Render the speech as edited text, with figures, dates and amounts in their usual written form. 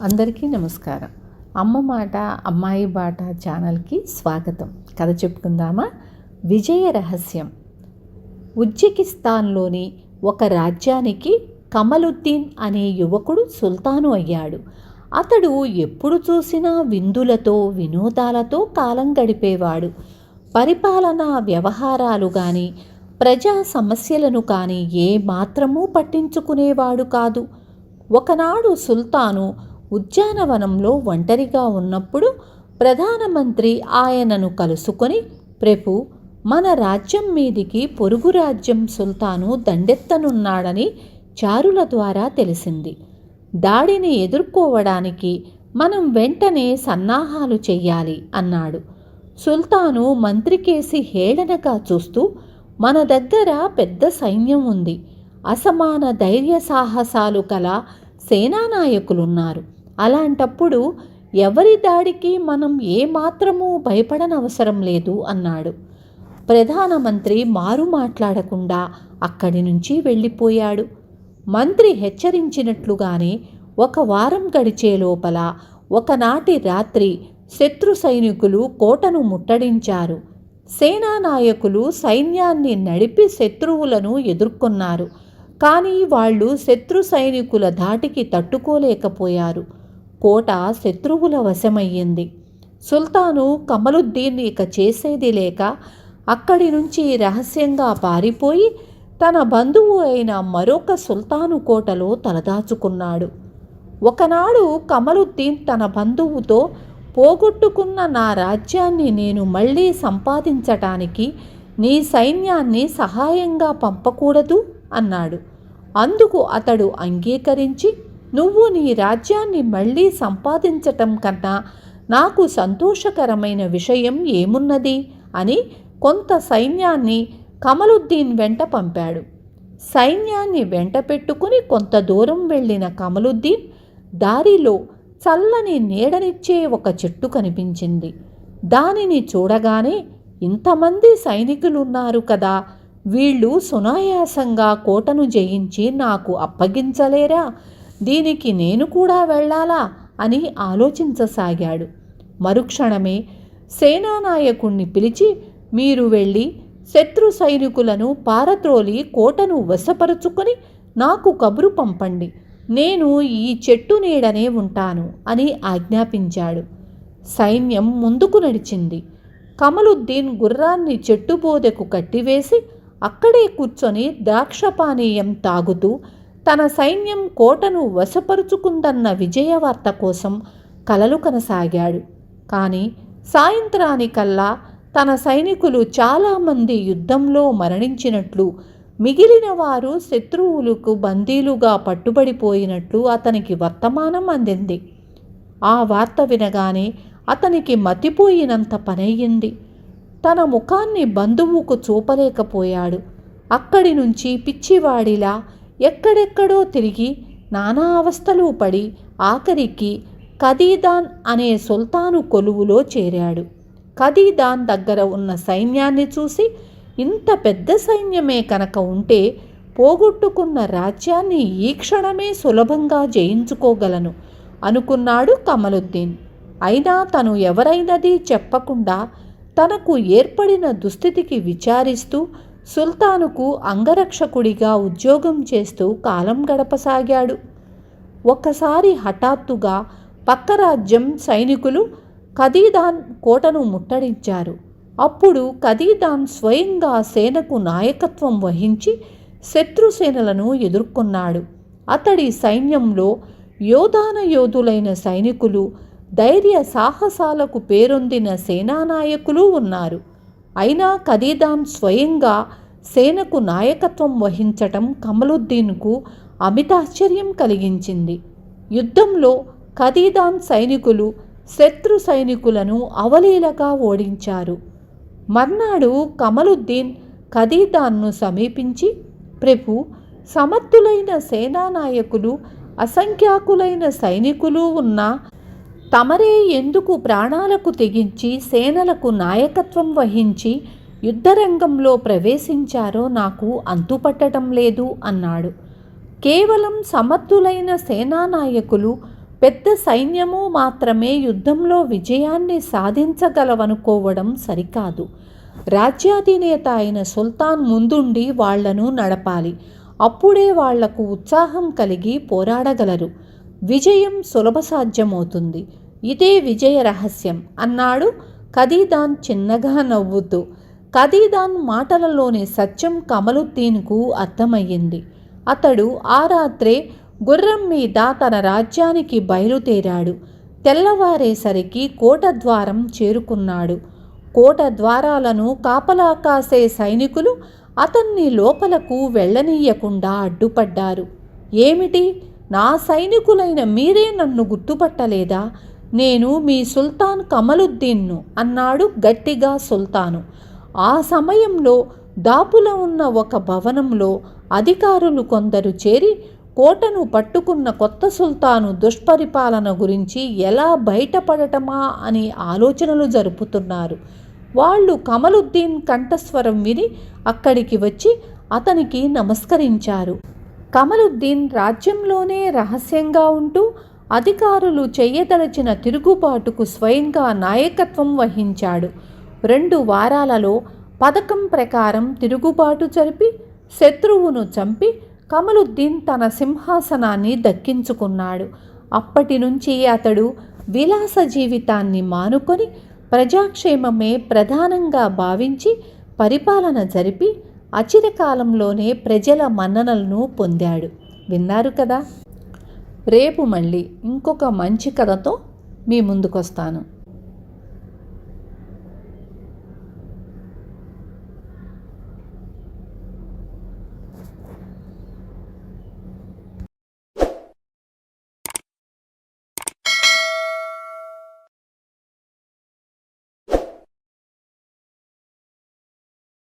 అందరికీ నమస్కారం. అమ్మ మాట అమ్మాయి బాట ఛానల్కి స్వాగతం. కథ చెప్పుకుందామా? విజయ రహస్యం. ఉజ్బెకిస్తాన్లోని ఒక రాజ్యానికి కమలుద్దీన్ అనే యువకుడు సుల్తాను అయ్యాడు. అతడు ఎప్పుడు చూసినా విందులతో వినోదాలతో కాలం గడిపేవాడు. పరిపాలనా వ్యవహారాలు కానీ ప్రజా సమస్యలను కానీ ఏమాత్రమూ పట్టించుకునేవాడు కాదు. ఒకనాడు సుల్తాను ఉద్యానవనంలో ఒంటరిగా ఉన్నప్పుడు ప్రధానమంత్రి ఆయనను కలుసుకొని, ప్రభు, మన రాజ్యం మీదికి పొరుగు రాజ్యం సుల్తాను దండెత్తనున్నాడని చారుల ద్వారా తెలిసింది. దాడిని ఎదుర్కోవడానికి మనం వెంటనే సన్నాహాలు చెయ్యాలి అన్నాడు. సుల్తాను మంత్రికేసి హేళనగా చూస్తూ, మన దగ్గర పెద్ద సైన్యం ఉంది, అసమాన ధైర్య సాహసాలు కల సేనానాయకులున్నారు. అలాంటప్పుడు ఎవరి దాడికి మనం ఏమాత్రమూ భయపడనవసరం లేదు అన్నాడు. ప్రధానమంత్రి మారు మాట్లాడకుండా అక్కడి నుంచి వెళ్ళిపోయాడు. మంత్రి హెచ్చరించినట్లుగానే 1 వారం గడిచే లోపల ఒకనాటి రాత్రి శత్రు సైనికులు కోటను ముట్టడించారు. సేనానాయకులు సైన్యాన్ని నడిపి శత్రువులను ఎదుర్కొన్నారు. కానీ వాళ్ళు శత్రు సైనికుల ధాటికి తట్టుకోలేకపోయారు. కోట శత్రువుల వశమయ్యింది. సుల్తాను కమలుద్దీన్ ఇక చేసేది లేక అక్కడి నుంచి రహస్యంగా పారిపోయి తన బంధువు అయిన మరొక సుల్తాను కోటలో తలదాచుకున్నాడు. ఒకనాడు కమలుద్దీన్ తన బంధువుతో, పోగొట్టుకున్న నా రాజ్యాన్ని నేను మళ్ళీ సంపాదించటానికి నీ సైన్యాన్ని సహాయంగా పంపకూడదు అన్నాడు. అందుకు అతడు అంగీకరించి, నువ్వు నీ రాజ్యాన్ని మళ్ళీ సంపాదించటం కన్నా నాకు సంతోషకరమైన విషయం ఏమున్నది అని కొంత సైన్యాన్ని కమలుద్దీన్ వెంట పంపాడు. సైన్యాన్ని వెంట పెట్టుకుని కొంత దూరం వెళ్ళిన కమలుద్దీన్ దారిలో చల్లని నీడనిచ్చే ఒక చెట్టు కనిపించింది. దానిని చూడగానే, ఇంతమంది సైనికులున్నారు కదా, వీళ్ళు సునాయాసంగా కోటను జయించి నాకు అప్పగించలేరా? దీనికి నేను కూడా వెళ్ళాలా అని ఆలోచించసాగాడు. మరుక్షణమే సేనానాయకుణ్ణి పిలిచి, మీరు వెళ్ళి శత్రు సైనికులను పారద్రోలి కోటను వశపరుచుకొని నాకు కబురు పంపండి, నేను ఈ చెట్టు నీడనే ఉంటాను అని ఆజ్ఞాపించాడు. సైన్యం ముందుకు నడిచింది. కమలుద్దీన్ గుర్రాన్ని చెట్టు బోదెకు కట్టివేసి అక్కడే కూర్చొని ద్రాక్షపానీయం తాగుతూ తన సైన్యం కోటను వశపరుచుకుందన్న విజయవార్త కోసం కలలు కనసాగాడు. కానీ సాయంత్రానికల్లా తన సైనికులు చాలామంది యుద్ధంలో మరణించినట్లు, మిగిలిన వారు శత్రువులకు బందీలుగా పట్టుబడిపోయినట్లు అతనికి వర్తమానం అందింది. ఆ వార్త వినగానే అతనికి మతిపోయినంత పనయ్యింది. తన ముఖాన్ని బంధువుకు చూపలేకపోయాడు. అక్కడి నుంచి పిచ్చివాడిలా ఎక్కడెక్కడో తిరిగి నానా అవస్థలు పడి ఆఖరికి ఖదీదాన్ అనే సుల్తాను కొలువులో చేరాడు. ఖదీదాన్ దగ్గర ఉన్న సైన్యాన్ని చూసి, ఇంత పెద్ద సైన్యమే కనుక ఉంటే పోగొట్టుకున్న రాజ్యాన్ని ఈ క్షణమే సులభంగా జయించుకోగలను అనుకున్నాడు కమలుద్దీన్. అయినా తను ఎవరైనది చెప్పకుండా తనకు ఏర్పడిన దుస్థితికి విచారిస్తూ సుల్తానుకు అంగరక్షకుడిగా ఉద్యోగం చేస్తూ కాలం గడపసాగాడు. ఒకసారి హఠాత్తుగా పక్క రాజ్యం సైనికులు ఖదీదాన్ కోటను ముట్టడించారు. అప్పుడు ఖదీదాన్ స్వయంగా సేనకు నాయకత్వం వహించి శత్రుసేనలను ఎదుర్కొన్నాడు. అతడి సైన్యంలో యోధులైన సైనికులు, ధైర్య సాహసాలకు పేరొందిన సేనానాయకులు ఉన్నారు. అయినా ఖదీదాన్ స్వయంగా సేనకు నాయకత్వం వహించటం కమలుద్దీన్కు అమితాశ్చర్యం కలిగించింది. యుద్ధంలో ఖదీదాన్ సైనికులు శత్రు సైనికులను అవలీలగా ఓడించారు. మర్నాడు కమలుద్దీన్ ఖదీదాన్ను సమీపించి, ప్రభు, సమర్థులైన సేనానాయకులు, అసంఖ్యాకులైన సైనికులు ఉన్నా తమరే ఎందుకు ప్రాణాలకు తెగించి సేనలకు నాయకత్వం వహించి యుద్ధరంగంలో ప్రవేశించారో నాకు అంతుపట్టడం లేదు అన్నాడు. కేవలం సమర్థులైన సేనానాయకులు పెద్ద సైన్యము మాత్రమే యుద్ధంలో విజయాన్ని సాధించగలవనుకోవడం సరికాదు. రాజ్యాధినేత అయిన సుల్తాన్ ముందుండి వాళ్లను నడపాలి. అప్పుడే వాళ్లకు ఉత్సాహం కలిగి పోరాడగలరు. విజయం సులభసాధ్యమవుతుంది. ఇదే విజయ రహస్యం అన్నాడు ఖదీదాన్ చిన్నగా నవ్వుతూ. ఖదీదాన్ మాటలలోని సత్యం కమలుద్దీన్కు అర్థమయ్యింది. అతడు ఆ రాత్రే గుర్రం మీద తన రాజ్యానికి బయలుదేరాడు. తెల్లవారేసరికి కోట ద్వారం చేరుకున్నాడు. కోట ద్వారాలను కాపలా కాసే సైనికులు అతన్ని లోపలకు వెళ్ళనీయకుండా అడ్డుపడ్డారు. ఏమిటి, నా సైనికులైన మీరే నన్ను గుర్తుపట్టలేదా? నేను మీ సుల్తాన్ కమలుద్దీన్ను అన్నాడు గట్టిగా సుల్తాను. ఆ సమయంలో దాపులో ఉన్న ఒక భవనంలో అధికారులు కొందరు చేరి కోటను పట్టుకున్న కొత్త సుల్తాను దుష్పరిపాలన గురించి ఎలా బయటపడటమా అని ఆలోచనలు జరుపుతున్నారు. వాళ్ళు కమలుద్దీన్ కంఠస్వరం విని అక్కడికి వచ్చి అతనికి నమస్కరించారు. కమలుద్దీన్ రాజ్యంలోనే రహస్యంగా ఉంటూ అధికారులు చెయ్యదలచిన తిరుగుబాటుకు స్వయంగా నాయకత్వం వహించాడు. 2 వారాలలో పథకం ప్రకారం తిరుగుబాటు జరిపి శత్రువును చంపి కమలుద్దీన్ తన సింహాసనాన్ని దక్కించుకున్నాడు. అప్పటి నుంచి అతడు విలాస జీవితాన్ని మానుకొని ప్రజాక్షేమమే ప్రధానంగా భావించి పరిపాలన జరిపి అచిరకాలంలోనే ప్రజల మన్ననలను పొందాడు. విన్నారు కదా. రేపు మళ్ళీ ఇంకొక మంచి కథతో మీ ముందుకొస్తాను.